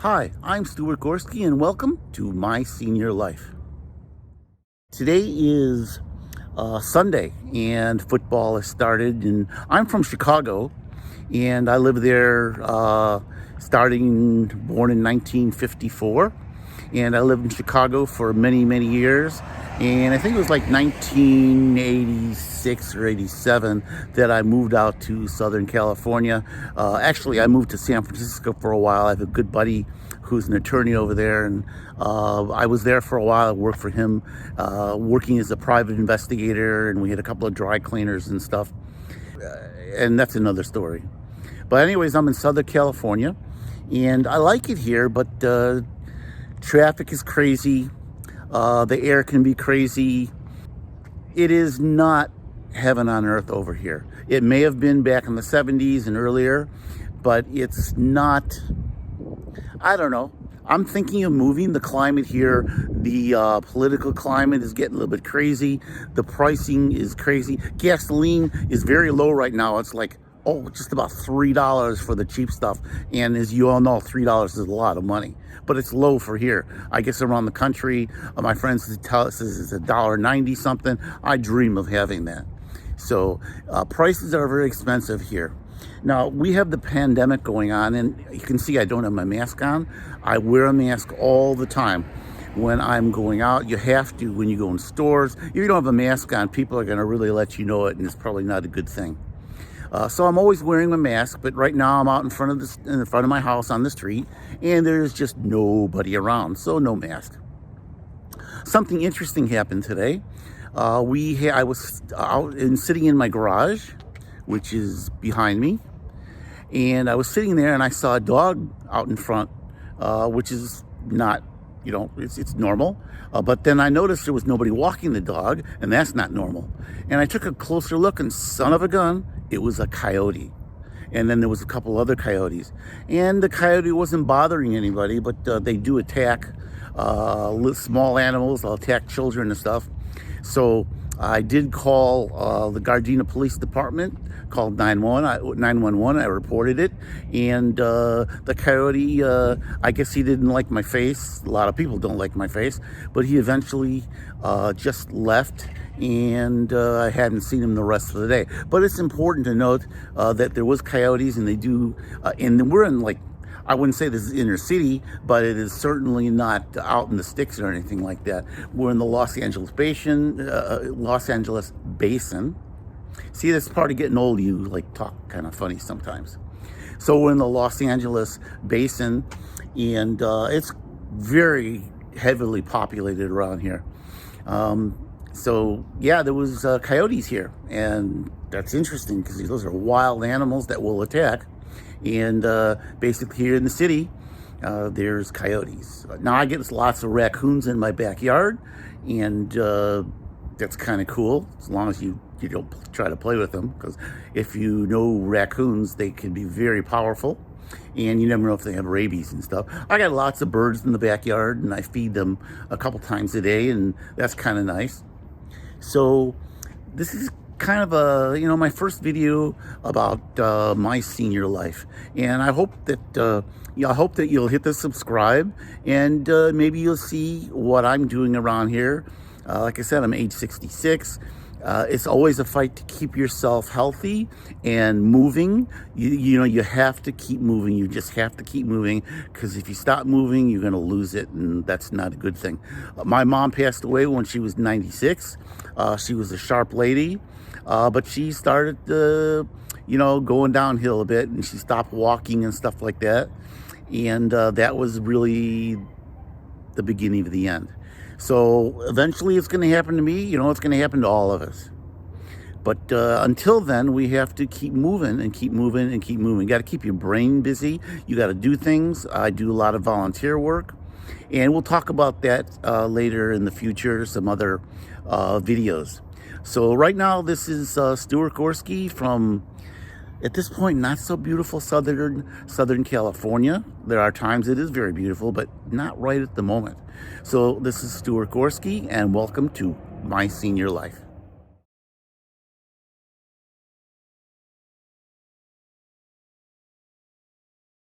Hi, I'm Stuart Gorsky, and welcome to My Senior Life. Today is Sunday, and football has started. And I'm from Chicago, and I lived there born in 1954. And I lived in Chicago for many, many years. And I think it was like 1986 or 87 that I moved out to Southern California. Actually, I moved to San Francisco for a while. I have a good buddy who's an attorney over there, and I was there for a while. I worked for him, working as a private investigator, and we had a couple of dry cleaners and stuff. And that's another story. But anyways, I'm in Southern California, and I like it here, but traffic is crazy. The air can be crazy. It is not heaven on earth over here. It may have been back in the 70s and earlier, but it's not. I don't know. I'm thinking of moving. The climate here, the political climate is getting a little bit crazy. The pricing is crazy. Gasoline is very low right now. It's like, just about $3 for the cheap stuff. And as you all know, $3 is a lot of money. But it's low for here. I guess around the country, my friends tell us it's $1.90 something. I dream of having that. So prices are very expensive here. Now, we have the pandemic going on, and you can see I don't have my mask on. I wear a mask all the time when I'm going out. You have to when you go in stores. If you don't have a mask on, people are going to really let you know it, and it's probably not a good thing. So I'm always wearing my mask, but right now I'm out in front of my house on the street, and there's just nobody around, so no mask. Something interesting happened today. I was out and sitting in my garage, which is behind me, and I was sitting there and I saw a dog out in front, which is not, it's normal. But then I noticed there was nobody walking the dog, and that's not normal. And I took a closer look, and son of a gun, it was a coyote. And then there was a couple other coyotes. And the coyote wasn't bothering anybody, but they do attack small animals. They'll attack children and stuff. So I did call the Gardena Police Department, called 911. I reported it, and the coyote, I guess he didn't like my face. A lot of people don't like my face, but he eventually just left, and I hadn't seen him the rest of the day. But it's important to note that there was coyotes, and they do, and we're in, like, I wouldn't say this is inner city, but it is certainly not out in the sticks or anything like that. We're in the Los Angeles Basin. See, this part of getting old, you talk kind of funny sometimes. So we're in the Los Angeles Basin, and it's very heavily populated around here. So yeah, there was coyotes here, and that's interesting because those are wild animals that will attack. And basically here in the city, there's coyotes. Now I get lots of raccoons in my backyard, and that's kind of cool, as long as you don't try to play with them, because if you know raccoons, they can be very powerful, and you never know if they have rabies and stuff. I got lots of birds in the backyard, and I feed them a couple times a day, and that's kind of nice. So this is kind of my first video about my senior life, and I hope that you'll hit the subscribe, and maybe you'll see what I'm doing around here. Like I said, I'm age 66. It's always a fight to keep yourself healthy and moving. You have to keep moving. You just have to keep moving, because if you stop moving, you're going to lose it, and that's not a good thing. My mom passed away when she was 96. She was a sharp lady, but she started, going downhill a bit, and she stopped walking and stuff like that. And that was really the beginning of the end. So eventually it's going to happen to me. It's going to happen to all of us. But until then, we have to keep moving and keep moving and keep moving. You got to keep your brain busy. You got to do things. I do a lot of volunteer work. And we'll talk about that later in the future, some other videos. So right now, this is Stuart Gorsky from, at this point, not so beautiful Southern California. There are times it is very beautiful, but not right at the moment. So this is Stuart Gorsky, and welcome to My Senior Life.